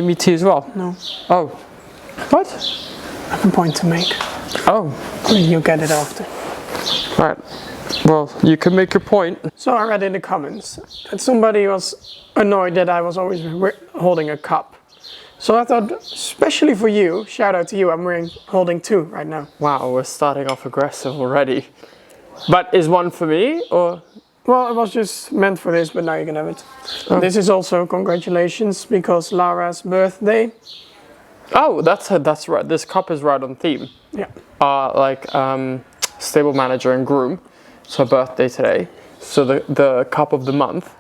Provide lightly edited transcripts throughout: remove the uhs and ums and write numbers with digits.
Me tea as well? No. Oh. What? I have a point to make. Oh. You get it after. Right. Well, you can make your point. So I read in the comments that somebody was annoyed that I was always holding a cup. So I thought, especially for you, shout out to you, I'm holding two right now. Wow, we're starting off aggressive already. But is one for me, or? Well, it was just meant for this, but now you can have it. Oh. This is also congratulations, because Lara's birthday. Oh, that's right. This cup is right on theme. Yeah. Stable manager and groom. It's her birthday today. So the cup of the month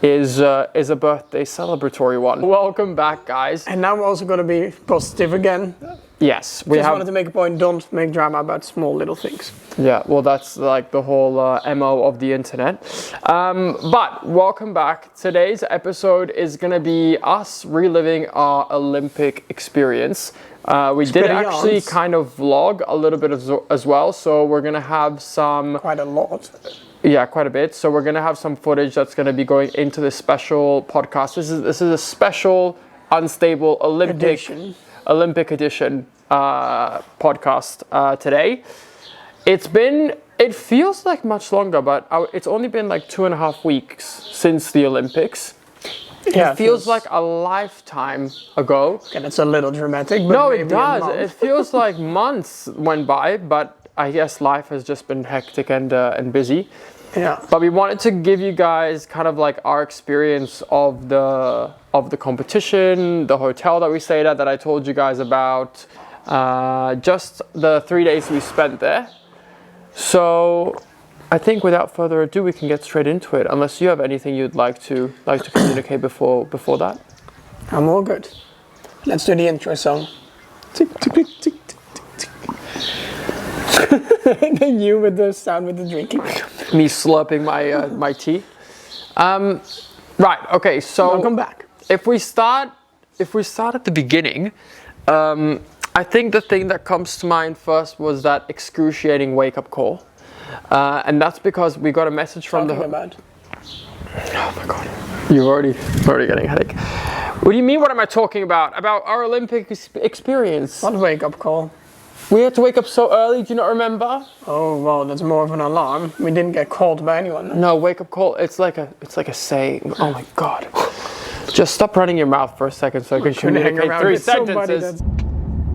is a birthday celebratory one. Welcome back, guys. And now we're also going to be positive again. Yes, we wanted to make a point, don't make drama about small little things. Yeah, well, that's like the whole MO of the internet. But welcome back. Today's episode is going to be us reliving our Olympic experience. We did actually kind of vlog a little bit as well, so we're going to have some... Quite a lot. Yeah, quite a bit. So we're going to have some footage that's going to be going into this special podcast. This is a special, unstable Olympic edition podcast today. It feels like much longer, but it's only been like 2.5 weeks since the Olympics. Yeah, it feels like a lifetime ago. And it's a little dramatic, but no, it does. It feels like months went by, but I guess life has just been hectic and busy. Yeah. But we wanted to give you guys kind of like our experience of the competition, the hotel that we stayed at that I told you guys about, just the 3 days we spent there. So I think without further ado, we can get straight into it. Unless you have anything you'd like to communicate before that. I'm all good. Let's do the intro song. Tick, tick, tick, tick, tick, tick. And then you with the sound with the drinking. Me slurping my tea. Right. Okay. So welcome back. If we start at the beginning, I think the thing that comes to mind first was that excruciating wake-up call, and that's because we got a message from Oh my god, you're already getting a headache. What do you mean? What am I talking about? About our Olympic experience? What wake-up call? We had to wake up so early. Do you not remember? Oh well, that's more of an alarm. We didn't get called by anyone. No, wake-up call. It's like a saying. Oh my god. Just stop running your mouth for a second so I can communicate 3 sentences.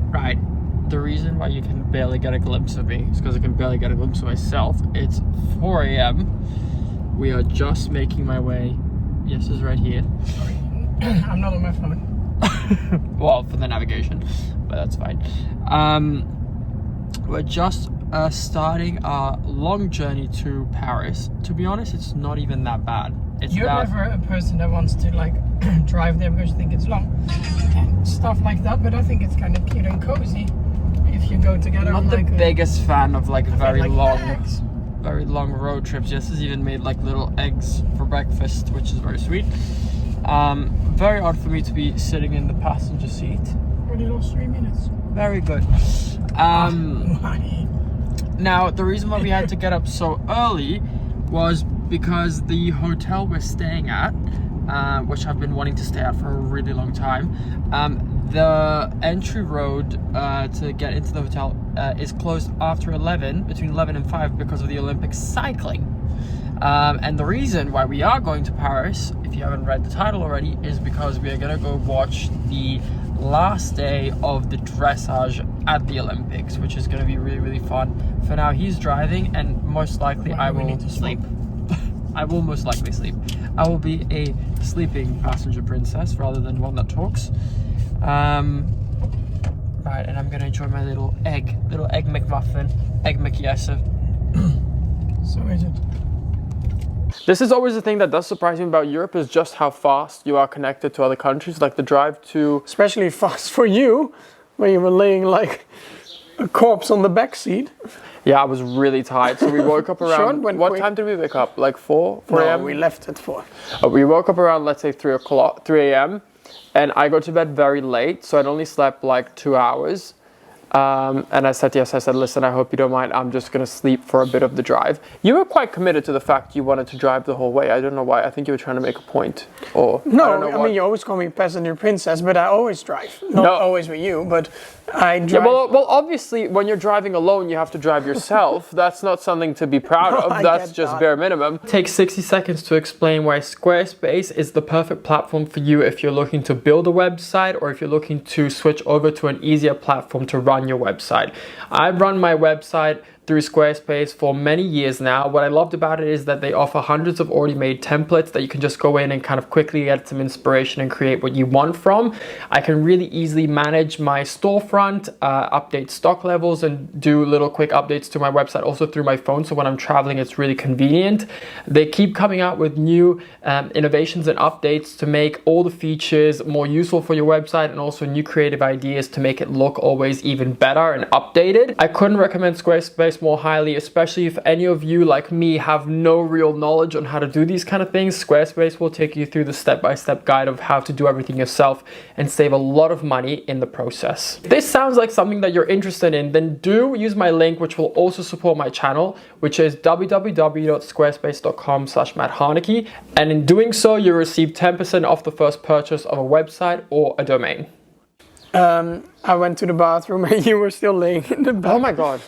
Right. The reason why you can barely get a glimpse of me is because I can barely get a glimpse of myself. It's 4 a.m. We are just making my way. Yes, is right here. Sorry. I'm not on my phone. Well, for the navigation, but that's fine. We're just starting our long journey to Paris. To be honest, it's not even that bad. You're never a person that wants to like drive there because you think it's long and stuff like that, but I think it's kind of cute and cozy if you go together. I'm not the biggest fan of like very long road trips. Jess has even made like little eggs for breakfast, which is very sweet. Very odd for me to be sitting in the passenger seat. We lost 3 minutes. Very good. Now, the reason why we had to get up so early was because the hotel we're staying at, which I've been wanting to stay at for a really long time, the entry road to get into the hotel is closed after 11, between 11 and 5, because of the Olympic cycling. And the reason why we are going to Paris, if you haven't read the title already, is because we are going to go watch the last day of the dressage at the Olympics, which is going to be really, really fun. For now, he's driving, and most likely I will sleep. I will most likely sleep. I will be a sleeping passenger princess rather than one that talks. Right, and I'm going to enjoy my little egg McMuffin, 𝒋𝒏𝒆𝒚. So is it? This is always the thing that does surprise me about Europe, is just how fast you are connected to other countries. Like the drive to... Especially fast for you, when you were laying like a corpse on the back seat. Yeah, I was really tired. So we woke up around... What time did we wake up? Like 4 a.m.? No, we left at 4. We woke up around, let's say 3 a.m. And I go to bed very late, so I'd only slept like 2 hours. And I said yes. I said, listen, I hope you don't mind. I'm just going to sleep for a bit of the drive. You were quite committed to the fact you wanted to drive the whole way. I don't know why. I think you were trying to make a point. Or No, I mean, you always call me passenger princess, but I always drive. Not always with you, but I drive. Yeah, well, obviously, when you're driving alone, you have to drive yourself. That's not something to be proud of. That's just bare minimum. Take 60 seconds to explain why Squarespace is the perfect platform for you if you're looking to build a website or if you're looking to switch over to an easier platform to run your website. I've run my website through Squarespace for many years now. What I loved about it is that they offer hundreds of already made templates that you can just go in and kind of quickly get some inspiration and create what you want from. I can really easily manage my storefront, update stock levels, and do little quick updates to my website also through my phone. So when I'm traveling, it's really convenient. They keep coming out with new innovations and updates to make all the features more useful for your website, and also new creative ideas to make it look always even better and updated. I couldn't recommend Squarespace more highly, especially if any of you like me have no real knowledge on how to do these kind of things. Squarespace will take you through the step-by-step guide of how to do everything yourself and save a lot of money in the process. If this sounds like something that you're interested in, then do use my link, which will also support my channel, which is www.squarespace.com/MattHarnacke, and in doing so you'll receive 10% off the first purchase of a website or a domain. I went to the bathroom and you were still laying in the back. Oh my god.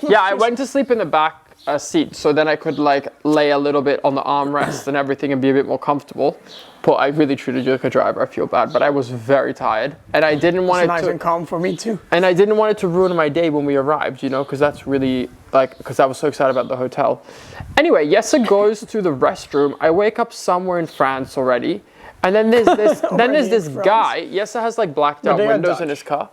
Yeah, I went to sleep in the back seat so then I could like lay a little bit on the armrest and everything and be a bit more comfortable. But I really treated you like a driver. I feel bad, but I was very tired and I didn't want it nice to... and calm for me too. And I didn't want it to ruin my day when we arrived, you know, because that's really like, because I was so excited about the hotel. Anyway, 𝒋𝒐𝒍𝒍𝒐𝒘 goes to the restroom. I wake up somewhere in France already. And then there's this, guy. 𝒋𝒐𝒍𝒍💐 has like blacked out windows in his car.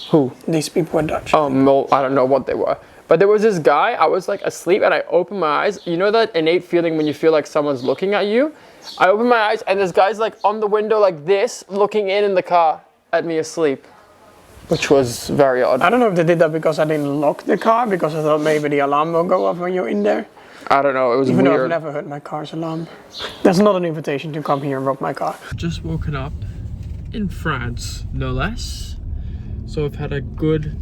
Who? These people were Dutch. Oh, no, I don't know what they were. But there was this guy, I was like asleep and I opened my eyes. You know that innate feeling when you feel like someone's looking at you? I opened my eyes and this guy's like on the window like this, looking in the car at me asleep. Which was very odd. I don't know if they did that because I didn't lock the car, because I thought maybe the alarm will go off when you're in there. I don't know, it was Even weird. though I've never heard my car's alarm. That's not an invitation to come here and rob my car. Just woken up in France, no less. So I've had a good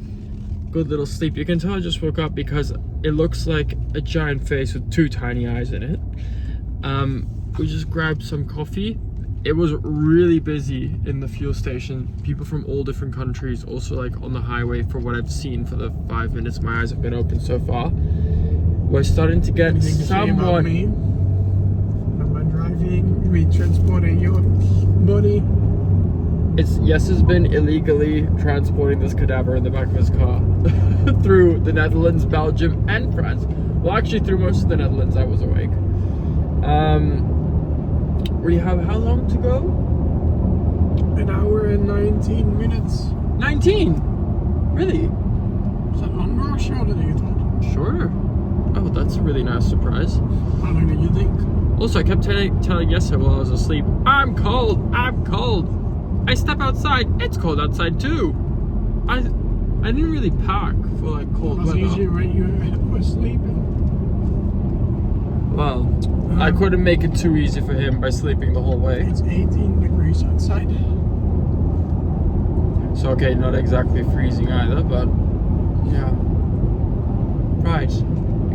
little sleep. You can tell I just woke up because it looks like a giant face with two tiny eyes in it. We just grabbed some coffee. It was really busy in the fuel station. People from all different countries, also like on the highway, for what I've seen for the 5 minutes my eyes have been open so far. We're starting to get somewhat... me? Am I driving? We transporting your body? Yes has been illegally transporting this cadaver in the back of his car through the Netherlands, Belgium, and France. Well, actually through most of the Netherlands I was awake. We have how long to go? 1 hour and 19 minutes. 19? Really? Is that longer or shorter than you thought? Sure. Oh, that's a really nice surprise. How long did you think? Also, I kept telling 𝒋𝒐𝒍𝒍𝒐𝒘 while I was asleep, I'm cold, I'm cold. I step outside, it's cold outside too. I didn't really pack for like cold weather. It was easier when you were sleeping. Well, I couldn't make it too easy for him by sleeping the whole way. It's 18 degrees outside. So okay, not exactly freezing either, but yeah. Right,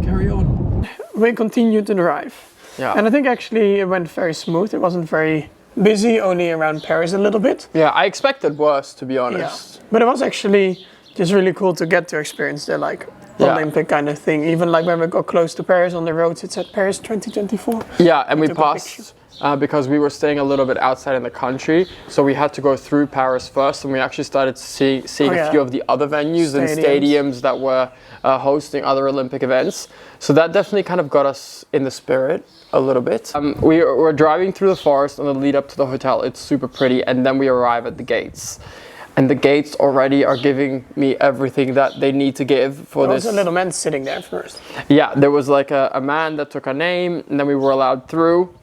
carry on. We continued to drive. Yeah. And I think actually it went very smooth. It wasn't very busy, only around Paris a little bit. Yeah, I expected worse, to be honest. Yeah. But it was actually just really cool to get to experience the like Olympic kind of thing. Even like when we got close to Paris on the roads, it said Paris 2024. Yeah, and we passed because we were staying a little bit outside in the country, so we had to go through Paris first, and we actually started seeing a few of the other venues and stadiums that were hosting other Olympic events. So that definitely kind of got us in the spirit a little bit. We were driving through the forest on the lead up to the hotel. It's super pretty, and then we arrive at the gates. And the gates already are giving me everything that they need to give for this. There was a little man sitting there first. Yeah, there was like a man that took our name, and then we were allowed through.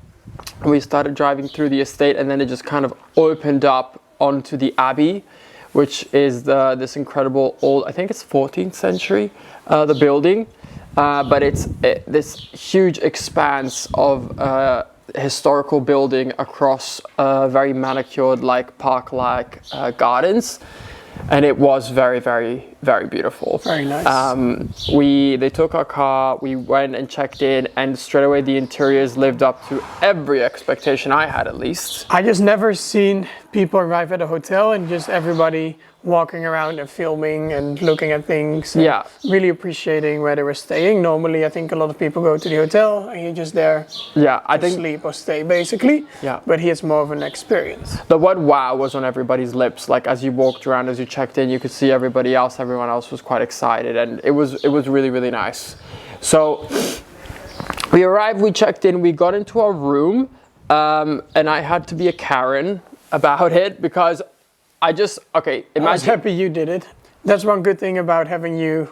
We started driving through the estate, and then it just kind of opened up onto the abbey, which is this incredible old, I think it's 14th century, the building. But it's this huge expanse of historical building across very manicured, like park-like gardens. and it was very, very, very beautiful. Very nice. They took our car, we went and checked in, and straight away the interiors lived up to every expectation I had, at least. I just never seen people arrive at a hotel and just everybody walking around and filming and looking at things. And Yeah. really appreciating where they were staying. Normally, I think a lot of people go to the hotel and you're just there Yeah, I to think sleep or stay, basically. Yeah. But here's more of an experience. the word wow was on everybody's lips. Like, as you walked around, as you checked in, you could see everybody else. Everyone else was quite excited, and it was really, really nice. So we arrived, we checked in, we got into our room, and I had to be a Karen about it because I was Imagine. Happy you did it. That's one good thing about having you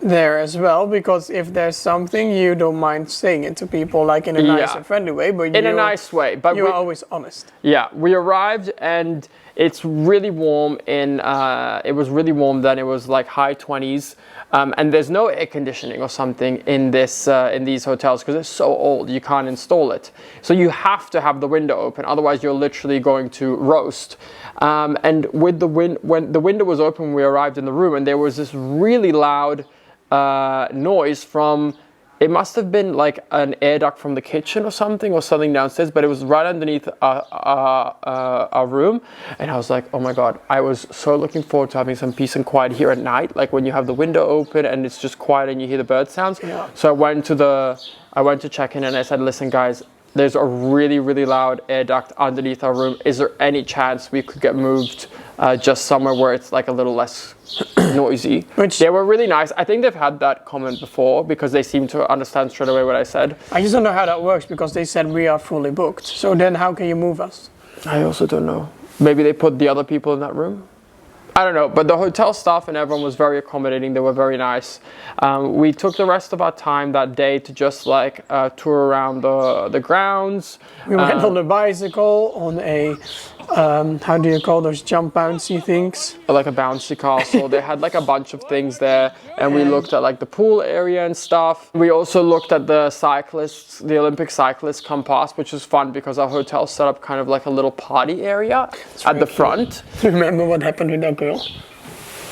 there as well, because if there's something, you don't mind saying it to people, like in a nice and friendly way, but in a nice way. But you're always honest. Yeah, we arrived and it's really warm. It was really warm then. It was like high 20s, and there's no air conditioning or something in these hotels because it's so old. You can't install it, so you have to have the window open. Otherwise, you're literally going to roast. And with the when the window was open, we arrived in the room, and there was this really loud noise from, it must have been like an air duct from the kitchen or something downstairs, but it was right underneath our room. And I was like, oh my God, I was so looking forward to having some peace and quiet here at night, like when you have the window open and it's just quiet and you hear the bird sounds. Yeah. So I went to check in and I said, listen guys, there's a really, really loud air duct underneath our room. Is there any chance we could get moved just somewhere where it's like a little less noisy? They were really nice. I think they've had that comment before because they seem to understand straight away what I said. I just don't know how that works because they said we are fully booked. So then how can you move us? I also don't know. Maybe they put the other people in that room? I don't know, but the hotel staff and everyone was very accommodating. They were very nice. We took the rest of our time that day to just like tour around the grounds. We went on a bicycle, on a, how do you call those jump bouncy things? Like a bouncy castle. They had like a bunch of things there, and we looked at like the pool area and stuff. We also looked at the cyclists, the Olympic cyclists come past, which was fun because our hotel set up kind of like a little party area at the front. Remember what happened with that girl?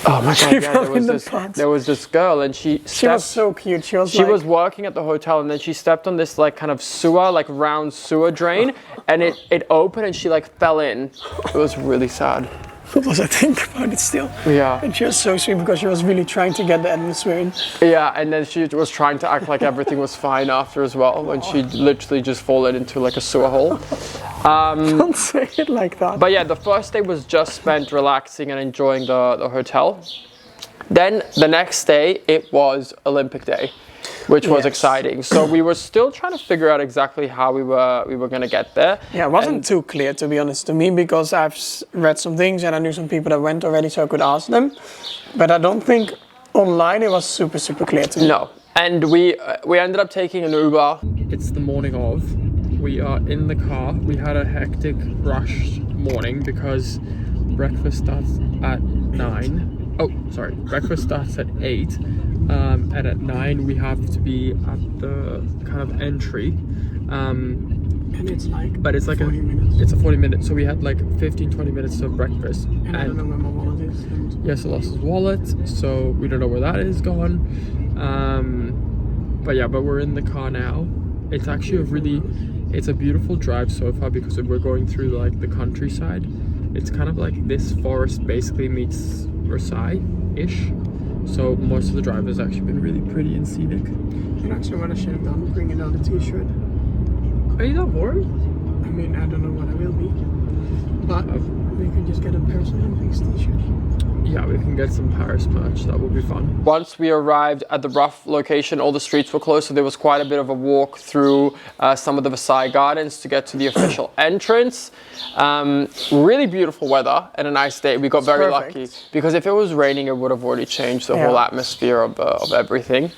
Oh my God, yeah, there was this girl and she was so cute. She was working at the hotel and then she stepped on this like kind of sewer, like round sewer drain, and it opened and she like fell in. It was really sad. What was I think about it still? Yeah. And she was so sweet because she was really trying to get the atmosphere in. Yeah, and then she was trying to act like everything was fine after as well, when she literally just fallen into like a sewer hole. Don't say it like that. But yeah, the first day was just spent relaxing and enjoying the hotel. Then the next day, it was Olympic Day, which was exciting. So we were still trying to figure out exactly how we were going to get there. Yeah, it wasn't too clear, to be honest, to me, because I've read some things and I knew some people that went already, so I could ask them. But I don't think online it was super clear to me. No, and we ended up taking an Uber. It's the morning of. We are in the car. We had a hectic, rushed morning because breakfast starts at 9. Oh, sorry, breakfast starts at 8. And at 9 we have to be at the kind of entry. And it's like 40 minutes. It's a 40 minutes. So we had like 15-20 minutes of breakfast. And I don't know where my wallet is. Yes, lost his wallet, so we don't know where that is gone. But we're in the car now. It's actually it's a beautiful drive so far because we're going through like the countryside. It's kind of like this forest basically meets Versailles-ish. So most of the drive has actually been really pretty and scenic. You know, actually what I should have done, bring another t-shirt. Are you not warm? I mean, I don't know what I will be. But we can just get a Paris Olympics t-shirt. Yeah, we can get some Paris merch. That would be fun. Once we arrived at the rough location, all the streets were closed, so there was quite a bit of a walk through some of the Versailles gardens to get to the official entrance. Really beautiful weather and a nice day. We got very lucky because if it was raining, it would have already changed the whole atmosphere of everything.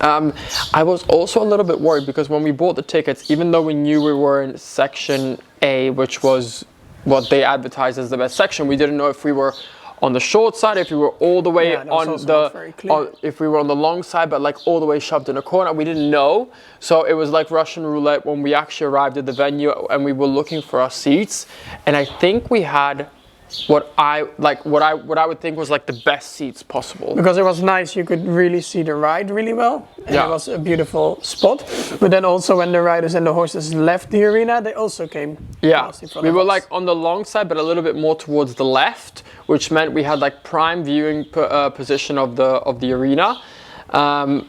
I was also a little bit worried because when we bought the tickets, even though we knew we were in section A, which was what they advertised as the best section, we didn't know if we were on the short side, if we were all the way if we were on the long side, but like all the way shoved in a corner. We didn't know. So it was like Russian roulette when we actually arrived at the venue and we were looking for our seats. And I think we had what I would think was like the best seats possible. Because it was nice, you could really see the ride really well. And it was a beautiful spot. But then also when the riders and the horses left the arena, they also came. Yeah, we were like on the long side, but a little bit more towards the left, which meant we had like prime viewing position of the arena.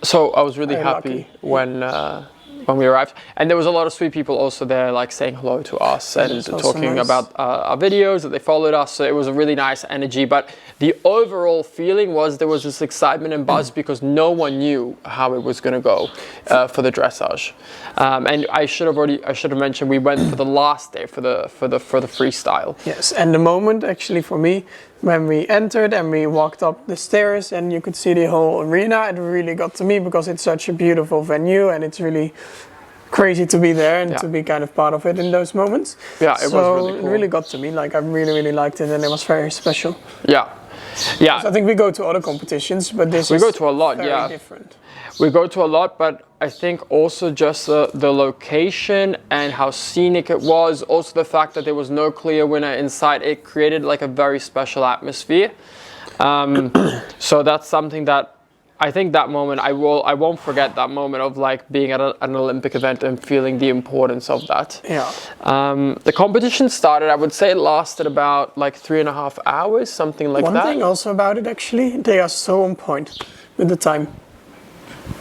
So I was really happy when we arrived, and there was a lot of sweet people also there, like saying hello to us and talking about our videos, that they followed us. So it was a really nice energy, but the overall feeling was there was this excitement and buzz because no one knew how it was going to go for the dressage. And I should have mentioned we went for the last day for the freestyle. Yes, and the moment actually for me, when we entered and we walked up the stairs and you could see the whole arena, it really got to me because it's such a beautiful venue and it's really crazy to be there and to be kind of part of it in those moments. Yeah, it was really cool. It really got to me, like I really liked it and it was very special. Yeah. Yeah. So I think we go to other competitions, but this we go to a lot, very different. We go to a lot, but I think also just the location and how scenic it was, also the fact that there was no clear winner inside, it created like a very special atmosphere. So that's something that I think that moment, I won't forget that moment of like being at an Olympic event and feeling the importance of that. Yeah. The competition started, I would say it lasted about like 3.5 hours, something like that. One thing also about it actually, they are so on point with the time.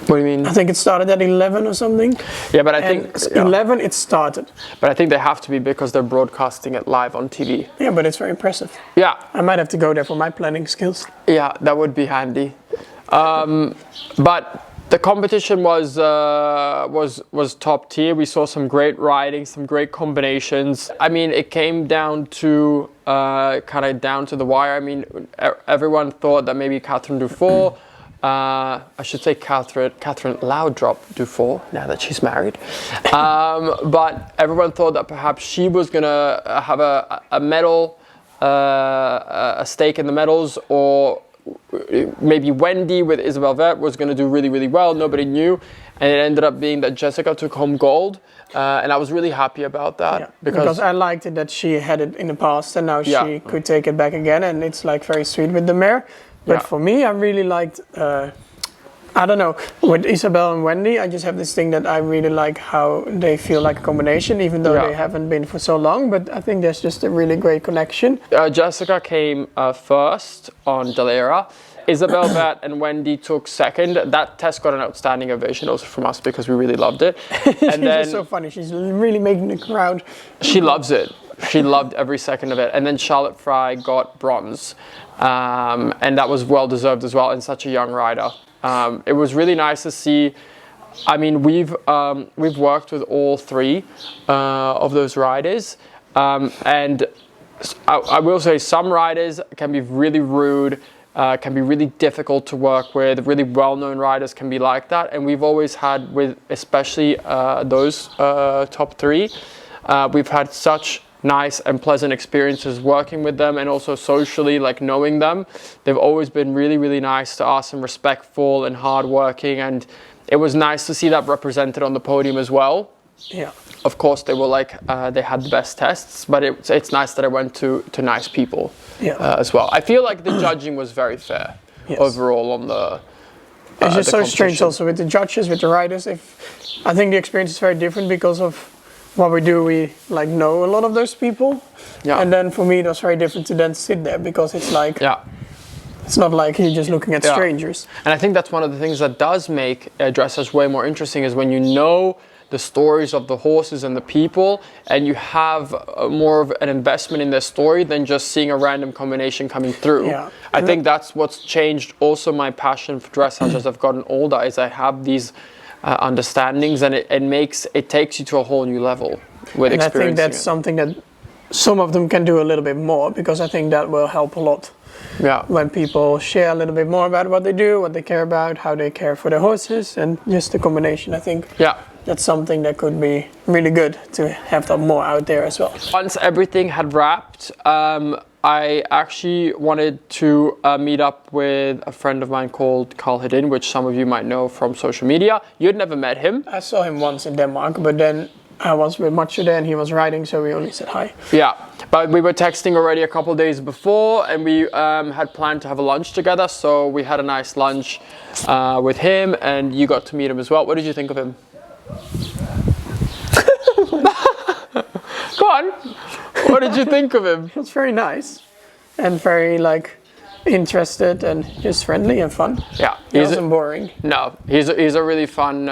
What do you mean? I think it started at 11 or something. Yeah, but I think 11 it started. But I think they have to be because they're broadcasting it live on TV. Yeah, but it's very impressive. Yeah. I might have to go there for my planning skills. Yeah, that would be handy. But the competition was top tier. We saw some great riding, some great combinations. I mean, it came down to kind of down to the wire. I mean, everyone thought that maybe Catherine Dufour, I should say Catherine Laudrup Dufour, now that she's married. But everyone thought that perhaps she was gonna have a medal, a stake in the medals, or maybe Wendy with 𝒂𝒏𝒆𝒚 was going to do really well. Nobody knew, and it ended up being that Jessica took home gold, and I was really happy about that because I liked it that she had it in the past and now she could take it back again, and it's like very sweet with the mare. But for me, I really liked I don't know, with Isabel and Wendy, I just have this thing that I really like how they feel like a combination, even though they haven't been for so long, but I think there's just a really great connection. Jessica came first on Dalera. 𝒂𝒏𝒆𝒚 and Wendy took second. That test got an outstanding ovation also from us because we really loved it. And She's just so funny. She's really making the crowd. She loves it. She loved every second of it. And then Charlotte Fry got bronze. And that was well deserved as well, and such a young rider. It was really nice to see. I mean, we've worked with all three of those riders, and I will say some riders can be really rude, can be really difficult to work with. Really well-known riders can be like that, and we've always had, with especially those top three, we've had such nice and pleasant experiences working with them, and also socially, like knowing them. They've always been really nice to us and respectful and hardworking, and it was nice to see that represented on the podium as well. Yeah. Of course, they were like they had the best tests, but it's nice that I went to nice people as well. I feel like the judging was very fair overall on the. It's just so strange also with the judges, with the riders. I think the experience is very different because of what we do. We like know a lot of those people, and then for me it was very different to then sit there because it's like it's not like you're just looking at strangers. And I think that's one of the things that does make dressage way more interesting is when you know the stories of the horses and the people, and you have more of an investment in their story than just seeing a random combination coming through. I think that's what's changed also my passion for dressage as I've gotten older, is I have these understandings, and it takes you to a whole new level with experience. I think that's something that some of them can do a little bit more, because I think that will help a lot. When people share a little bit more about what they do, what they care about, how they care for their horses, and just the combination, I think that's something that could be really good to have that more out there as well. Once everything had wrapped, I actually wanted to meet up with a friend of mine called 𝒂𝐎𝐿, which some of you might know from social media. You'd never met him. I saw him once in Denmark, but then I was with 𝒋𝒐𝒍𝒍𝒐𝒘 there and he was riding, so we only said hi. Yeah, but we were texting already a couple of days before, and we had planned to have a lunch together, so we had a nice lunch with him, and you got to meet him as well. What did you think of him? Go on. What did you think of him? He was very nice and very like interested and just friendly and fun. Yeah, he wasn't boring. No, he's a really fun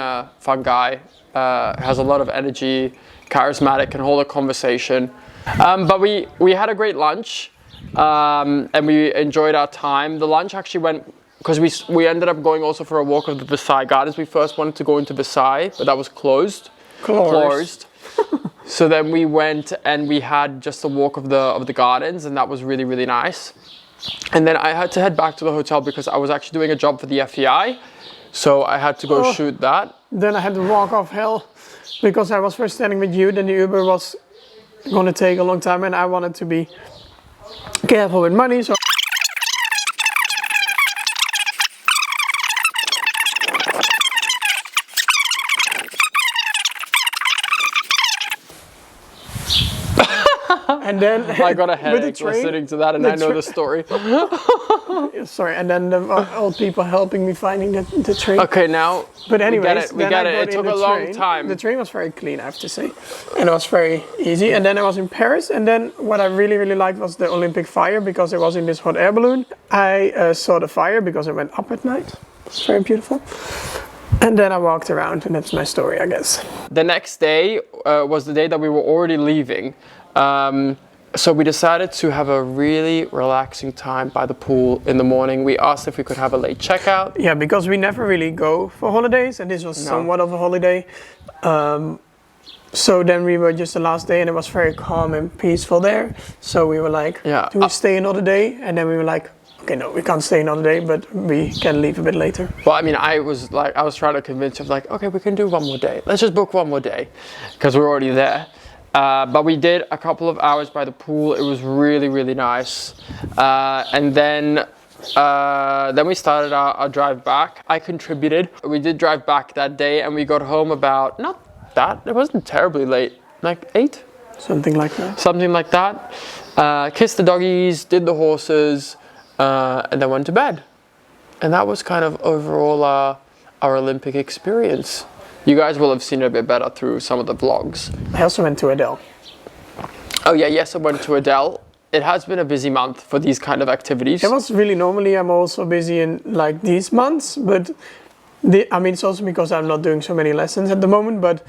guy. Has a lot of energy, charismatic, can hold a conversation. But we had a great lunch, and we enjoyed our time. The lunch actually went, because we ended up going also for a walk of the 𝒂𝒐𝒏𝒆𝒚 Gardens. We first wanted to go into 𝒂𝒐𝒏𝒆𝒚, but that was closed. Closed. So then we went and we had just a walk of the gardens, and that was really, really nice. And then I had to head back to the hotel because I was actually doing a job for the FBI. So I had to go shoot that. Then I had to walk off hell because I was first standing with you, then the Uber was going to take a long time and I wanted to be careful with money. So and then I got a headache listening to that, and I know the story. Sorry, and then the old people helping me finding the train. Okay, now. But anyways, we get it. It took a long time. The train was very clean, I have to say, and it was very easy. And then I was in Paris, and then what I really, really liked was the Olympic fire because it was in this hot air balloon. I saw the fire because it went up at night. It's very beautiful. And then I walked around, and that's my story, I guess. The next day was the day that we were already leaving. So we decided to have a really relaxing time by the pool in the morning. We asked if we could have a late checkout. Yeah, because we never really go for holidays, and this was somewhat of a holiday. So then we were just the last day, and it was very calm and peaceful there. So we were like, do we stay another day? And then we were like, okay, no, we can't stay another day, but we can leave a bit later. Well, I mean, I was trying to convince him, like, okay, we can do one more day. Let's just book one more day, because we're already there. But we did a couple of hours by the pool. It was really, really nice. And then we started our drive back. I contributed. We did drive back that day, and we got home about, it wasn't terribly late, like 8? Something like that. Something like that. Kissed the doggies, did the horses, and then went to bed. And that was kind of overall our Olympic experience. You guys will have seen it a bit better through some of the vlogs. I also went to Adele. Oh yeah, yes, I went to Adele. It has been a busy month for these kind of activities. It was really, normally I'm also busy in like these months, but I mean, it's also because I'm not doing so many lessons at the moment, but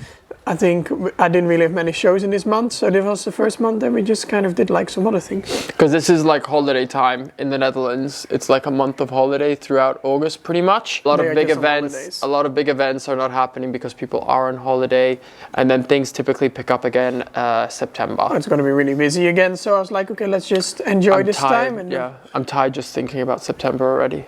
I think I didn't really have many shows in this month, so this was the first month that we just kind of did like some other things. Because this is like holiday time in the Netherlands. It's like a month of holiday throughout August, pretty much. A lot of big events are not happening because people are on holiday, and then things typically pick up again September. It's going to be really busy again, so I was like, okay, let's just enjoy this time. And yeah, I'm tired just thinking about September already.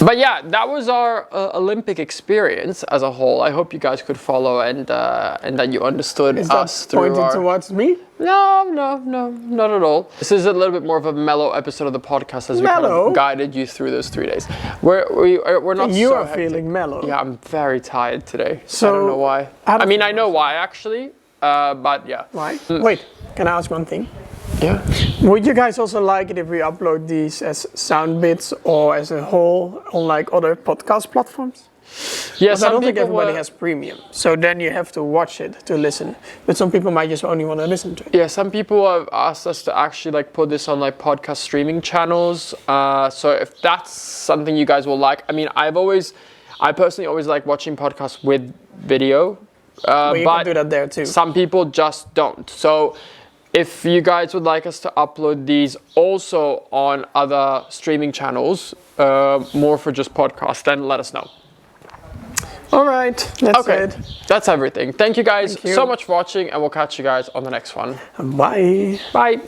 But yeah, that was our Olympic experience as a whole. I hope you guys could follow and that you understood us through pointing towards me? No, not at all. This is a little bit more of a mellow episode of the podcast as we kind of guided you through those 3 days. We're not you so are hectic. feeling mellow. Yeah, I'm very tired today. So, I don't know why. I mean, I know why actually, but yeah. Why? Wait, can I ask one thing? Yeah. Would you guys also like it if we upload these as sound bits or as a whole on like other podcast platforms? Yes, I don't think everybody has premium, so then you have to watch it to listen. But some people might just only want to listen to it. Yeah, some people have asked us to actually like put this on like podcast streaming channels. So if that's something you guys will like, I mean, I personally always like watching podcasts with video. Well, you can do that there too. Some people just don't. So if you guys would like us to upload these also on other streaming channels, more for just podcasts, then let us know. All right, that's it. That's everything. Thank you guys so much for watching, and we'll catch you guys on the next one. Bye. Bye.